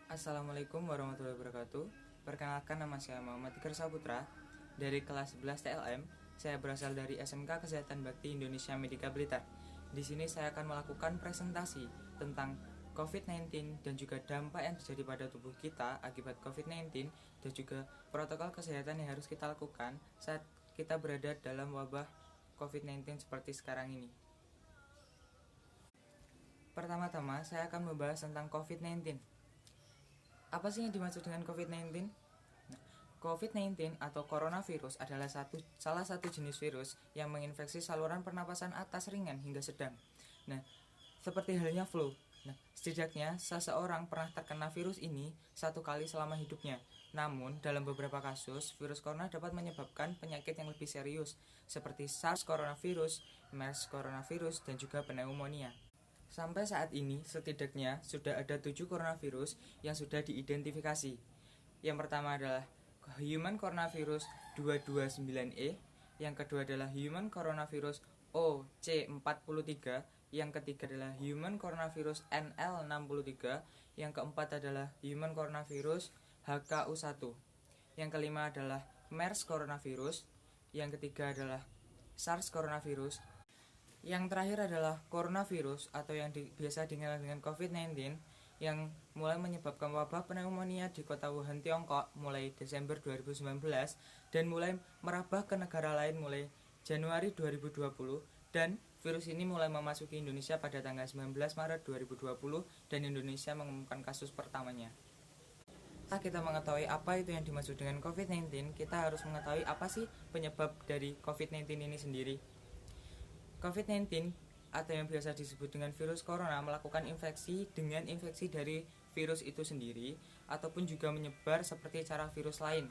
Assalamualaikum warahmatullahi wabarakatuh. Perkenalkan, nama saya Muhammad Tikar Saputra dari kelas 11 TLM. Saya berasal dari SMK Kesehatan Bakti Indonesia Medika Blitar. Di sini saya akan melakukan presentasi tentang COVID-19 dan juga dampak yang terjadi pada tubuh kita akibat COVID-19 dan juga protokol kesehatan yang harus kita lakukan saat kita berada dalam wabah COVID-19 seperti sekarang ini. Pertama-tama, saya akan membahas tentang COVID-19. Apa sih yang dimaksud dengan COVID-19? COVID-19 atau coronavirus adalah salah satu jenis virus yang menginfeksi saluran pernapasan atas ringan hingga sedang. Nah, seperti halnya flu. Setidaknya seseorang pernah terkena virus ini satu kali selama hidupnya. Namun, dalam beberapa kasus, virus corona dapat menyebabkan penyakit yang lebih serius, seperti SARS coronavirus, MERS coronavirus, dan juga pneumonia. Sampai saat ini, setidaknya sudah ada 7 coronavirus yang sudah diidentifikasi. Yang pertama adalah Human Coronavirus 229E, yang kedua adalah Human Coronavirus OC43, yang ketiga adalah Human Coronavirus NL63, yang keempat adalah Human Coronavirus HKU1, yang kelima adalah MERS Coronavirus, yang ketiga adalah SARS Coronavirus, yang terakhir adalah coronavirus atau yang biasa dikenal dengan COVID-19 yang mulai menyebabkan wabah pneumonia di kota Wuhan, Tiongkok mulai Desember 2019 dan mulai merambah ke negara lain mulai Januari 2020, dan virus ini mulai memasuki Indonesia pada tanggal 19 Maret 2020 dan Indonesia mengumumkan kasus pertamanya. Setelah kita mengetahui apa itu yang dimaksud dengan COVID-19, kita harus mengetahui apa sih penyebab dari COVID-19 ini sendiri. COVID-19 atau yang biasa disebut dengan virus corona melakukan infeksi dengan infeksi dari virus itu sendiri ataupun juga menyebar seperti cara virus lain.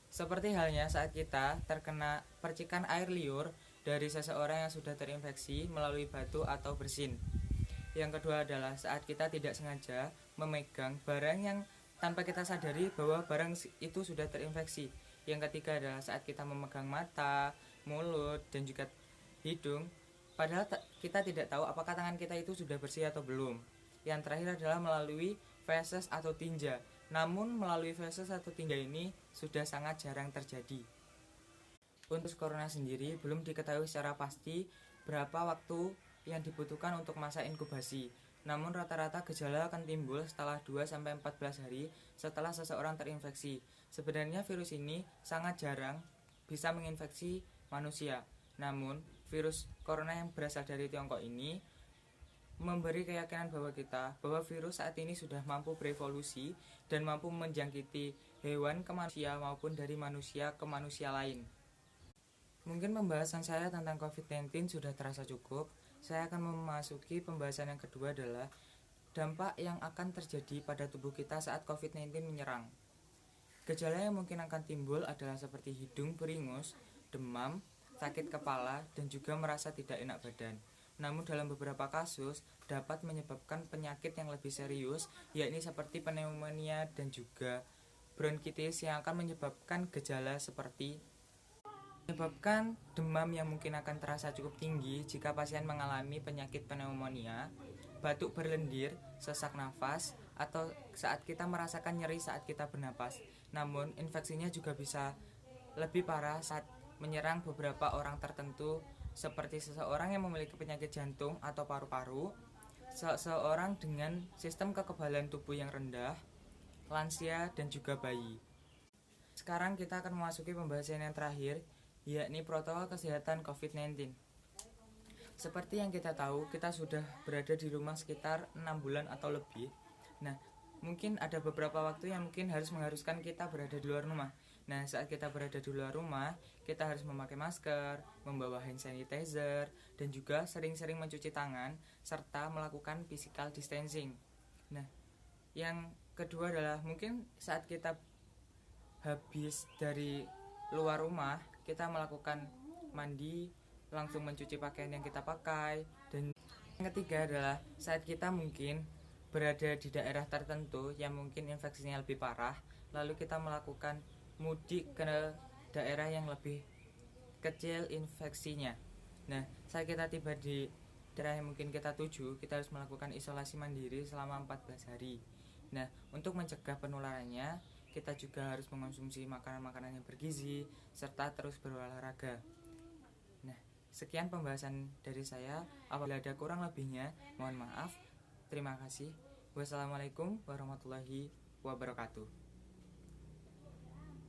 Seperti halnya saat kita terkena percikan air liur dari seseorang yang sudah terinfeksi melalui batu atau bersin. Yang kedua adalah saat kita tidak sengaja memegang barang yang tanpa kita sadari bahwa barang itu sudah terinfeksi. Yang ketiga adalah saat kita memegang mata, mulut, dan juga hidung, padahal kita tidak tahu apakah tangan kita itu sudah bersih atau belum. Yang terakhir adalah melalui feses atau tinja. Namun melalui feses atau tinja ini sudah sangat jarang terjadi. Untuk corona sendiri belum diketahui secara pasti berapa waktu yang dibutuhkan untuk masa inkubasi. Namun rata-rata gejala akan timbul setelah 2-14 hari setelah seseorang terinfeksi. Sebenarnya virus ini sangat jarang bisa menginfeksi manusia. Namun, virus corona yang berasal dari Tiongkok ini memberi keyakinan bahwa virus saat ini sudah mampu berevolusi dan mampu menjangkiti hewan ke manusia maupun dari manusia ke manusia lain. Mungkin pembahasan saya tentang COVID-19 sudah terasa cukup. Saya akan memasuki pembahasan yang kedua adalah dampak yang akan terjadi pada tubuh kita saat COVID-19 menyerang. Gejala yang mungkin akan timbul adalah seperti hidung beringus, demam, sakit kepala, dan juga merasa tidak enak badan. Namun dalam beberapa kasus dapat menyebabkan penyakit yang lebih serius, yakni seperti pneumonia dan juga bronkitis yang akan menyebabkan gejala seperti menyebabkan demam yang mungkin akan terasa cukup tinggi jika pasien mengalami penyakit pneumonia, batuk berlendir, sesak nafas, atau saat kita merasakan nyeri saat kita bernapas. Namun infeksinya juga bisa lebih parah saat menyerang beberapa orang tertentu, seperti seseorang yang memiliki penyakit jantung atau paru-paru, seseorang dengan sistem kekebalan tubuh yang rendah, lansia, dan juga bayi. Sekarang kita akan memasuki pembahasan yang terakhir, yakni protokol kesehatan COVID-19. Seperti yang kita tahu, kita sudah berada di rumah sekitar 6 bulan atau lebih. Nah, mungkin ada beberapa waktu yang mungkin mengharuskan kita berada di luar rumah. Nah, saat kita berada di luar rumah, kita harus memakai masker, membawa hand sanitizer, dan juga sering-sering mencuci tangan, serta melakukan physical distancing. Nah, yang kedua adalah mungkin saat kita habis dari luar rumah, kita melakukan mandi, langsung mencuci pakaian yang kita pakai. Dan yang ketiga adalah saat kita mungkin berada di daerah tertentu yang mungkin infeksinya lebih parah, lalu kita melakukan mudik ke daerah yang lebih kecil infeksinya. Nah, saat kita tiba di daerah yang mungkin kita tuju, kita harus melakukan isolasi mandiri selama 14 hari. Nah, untuk mencegah penularannya, kita juga harus mengonsumsi makanan-makanan yang bergizi serta terus berolahraga. Nah, sekian pembahasan dari saya. Apabila ada kurang lebihnya, mohon maaf. Terima kasih. Wassalamualaikum warahmatullahi wabarakatuh.